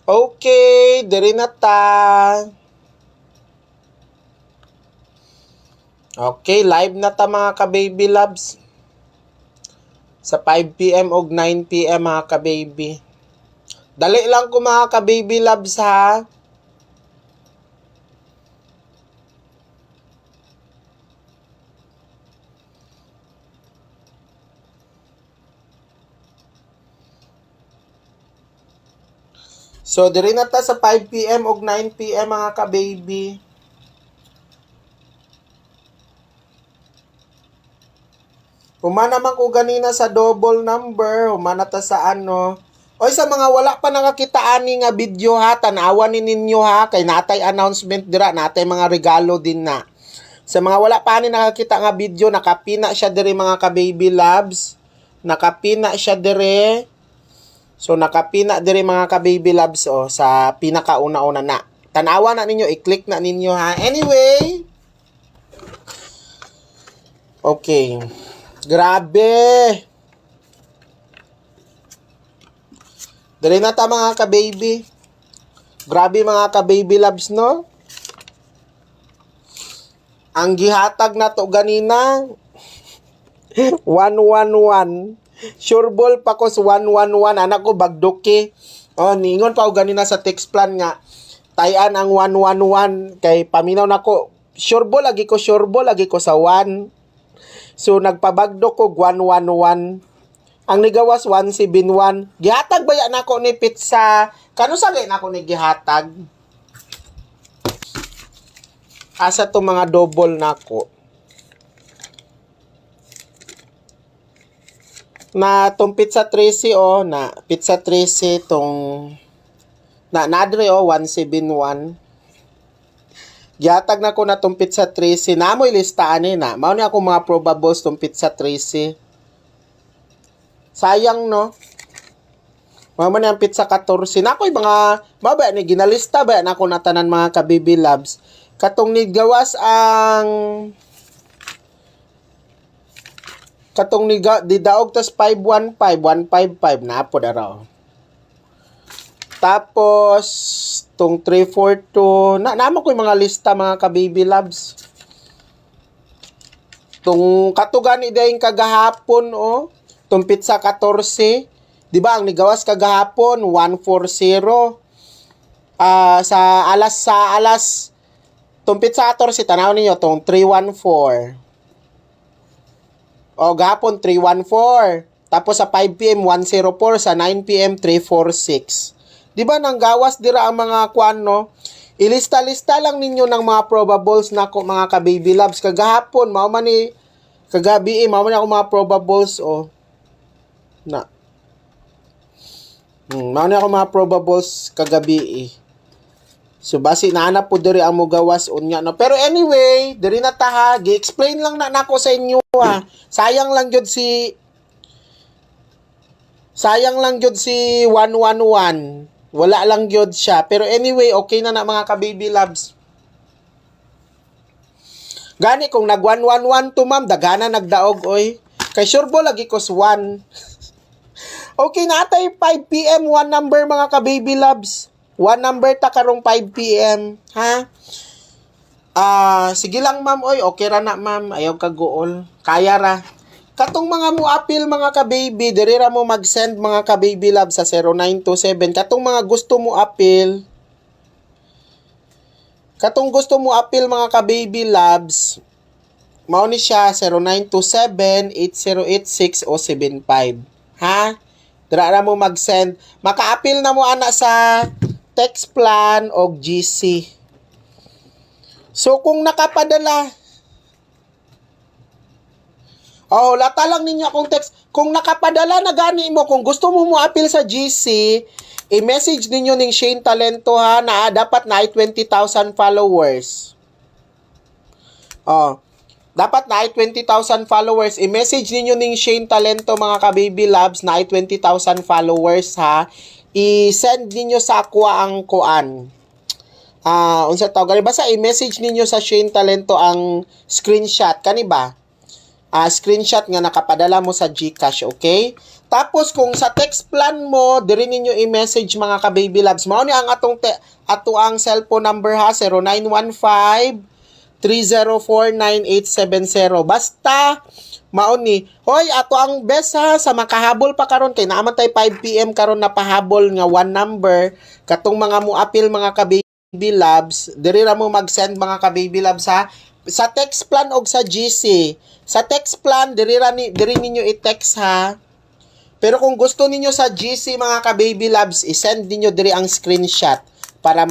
Okay, diri na ta. Okay, live na ta mga ka-baby loves. Sa 5 p.m. o 9 p.m. mga ka-baby. Dali lang ko mga ka-baby loves ha. So, diri na ta sa 5 p.m. o 9 p.m. mga ka-baby. Humana man ko ganina sa double number, humana ta sa ano. Oy, sa mga wala pa nakakita ani nga video ha, tanawan ni ninyo ha, kay natay announcement dira, natay mga regalo din na. Sa mga wala pa ani nakakita nga video, nakapina siya diri mga ka-baby loves. Nakapina siya diri. So, nakapina diri mga ka-baby loves sa pinakauna-una na. Tanawa na ninyo, i-click na ninyo ha. Anyway. Okay. Grabe. Dali na ta mga ka-baby. Grabe mga ka-baby loves, no? Ang gihatag na to ganina, 111. Sure ball pa ko sa 111. Anak ko bagdoki. Ningon pa ko ganina sa text plan nga. Tayan ang 111. Kay paminaw na ko. Sure ball lagi ko sa 1. So nagpabagdo ko 111. Ang nigawas 171. Gihatag ba yan ako ni pizza? Kano sagay na ako ni gihatag? Asa to mga double na ako. Na tong pizza 13 na pizza 13 tong nadre 171. Gihatag na ko na tong pizza 13. Namoy listaan ni na. Mao ni ako mga probables tong pizza 13. Sayang no. Mao man ang pizza 14. Nakoy mga maba ni ginalista ba na ako na tanan mga ka-baby loves. Katong nigawas katong didaog tas 515 155 na po daraw. Tapos tong 342 naamo ko yung mga lista mga ka-baby loves. Tong katugan ni dayon kagahapon tong pizza 14, di ba ang nigawas kagahapon 140. Sa alas tong pizza 14 tanaw ninyo tong 314. Gahapon 314. Tapos sa 5 p.m. 104, sa 9 p.m. 346. Di ba nang gawas dira ang mga kwan no? Ilista-lista lang ninyo ng mga probables na mga ka-baby loves. Kagahapon, mao man ni kagabi mao man ako mga probables na. Mao ni ako mga probables kagabi So basi naanap po diri ang mugawas unya no. Pero anyway, diri na ta ha, gi-explain lang na nako sa inyo ha. Sayang lang jud si 111. Wala lang jud siya. Pero anyway, okay na mga ka-baby loves. Gani kung nag 111 to ma'am, dagana nagdaog oy. Kay sure bo lagi ko 1. Okay na tay 5 p.m. 1 number mga ka-baby loves. 1 number ta karong 5 p.m. ha? Sige lang ma'am oy, okay ra na ma'am, ayaw kaguol. Kaya ra. Katong mga mo appeal mga ka-baby, diri ra mo mag-send mga ka-baby love sa 0927. Katong mga gusto mo appeal. Katong gusto mo appeal mga ka-baby loves, mao ni siya 0927-8086-075. Ha? Dira ra mo mag-send. Maka-appeal na mo ana sa text plan o GC. So, kung nakapadala, lata lang ninyo akong text. Kung nakapadala na gani mo, kung gusto mo appeal sa GC, i-message ninyo ning Shane Talento ha, na dapat na 20,000 followers. Dapat na 20,000 followers. I-message ninyo ning Shane Talento mga ka-baby loves na 20,000 followers ha. I-send ninyo sa ako ang kuan. Unsa tawag gani basta i-message ninyo sa Shane Talento ang screenshot kani ba? Screenshot nga nakapadala mo sa GCash, okay? Tapos kung sa text plan mo, diri ninyo i-message mga ka-baby loves. Mao ni ang ato ang cellphone number ha, 0915-304-9870. Basta mao ni, hoy ato ang best ha sa makahabol pa karon kay naaman tay 5 PM karon na pahabol nga one number katong mga muapil mga ka-baby loves. Diri ra mo mag-send mga ka-baby loves ha. Sa text plan og sa GC. Sa text plan diri ninyo i-text ha. Pero kung gusto ninyo sa GC mga ka-baby loves, i-send ninyo diri ang screenshot para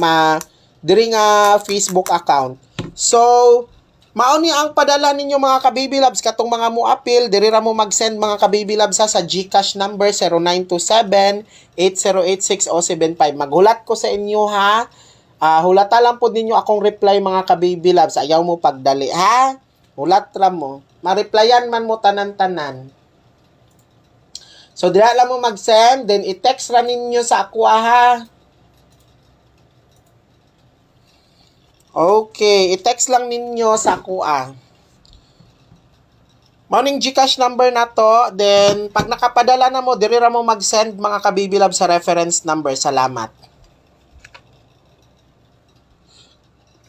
diri nga Facebook account. So, mao ni ang padala ninyo mga ka-baby loves katong mga muapil, diri ra mo mag-send mga ka-baby loves sa GCash number 0927-8086-075. Maghulat ko sa inyo ha. Hulata lang po ninyo akong reply mga ka-baby loves. Ayaw mo pagdali ha. Hulat ra mo. Ma-replyan man mo tanan-tanan. So, dira lang mo mag-send, then i-text ra ninyo sa ako ha. Okay, i-text lang ninyo sa ako Morning GCash number na to, then pag nakapadala na mo, diri ra mo mag-send mga ka-baby love sa reference number. Salamat.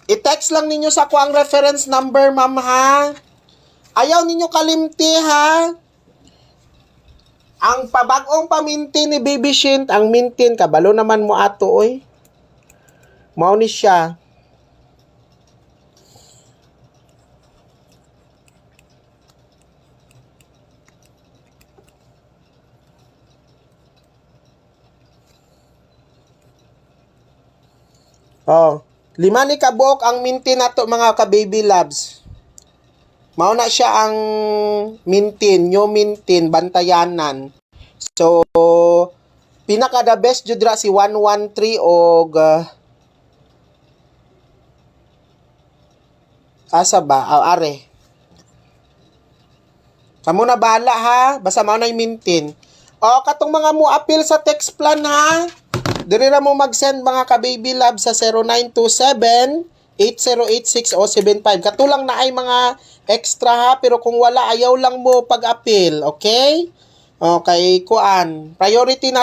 I-text lang ninyo sa ako ang reference number, ma'am ha. Ayaw ninyo kalimti ha. Ang pabagong pamintin ni Baby Shint, ang mintin, kabalo naman mo ato, oy. Mao ni siya. Oh, 5 ni kabuok ang mintin nato mga ka-baby loves. Mao na siya ang mintin, new mintin, bantayanan. So, pinaka the best jud ra si 113 og asa ba? Are. Kamo na bahala ha, basta mao na mintin. O katong mga muapil sa text plan ha. Diri ra mo mag-send mga ka-baby love sa 0927-8086-075. Katulang na ay mga extra ha, pero kung wala, ayaw lang mo pag-appeal, okay? Okay, kuan. Priority na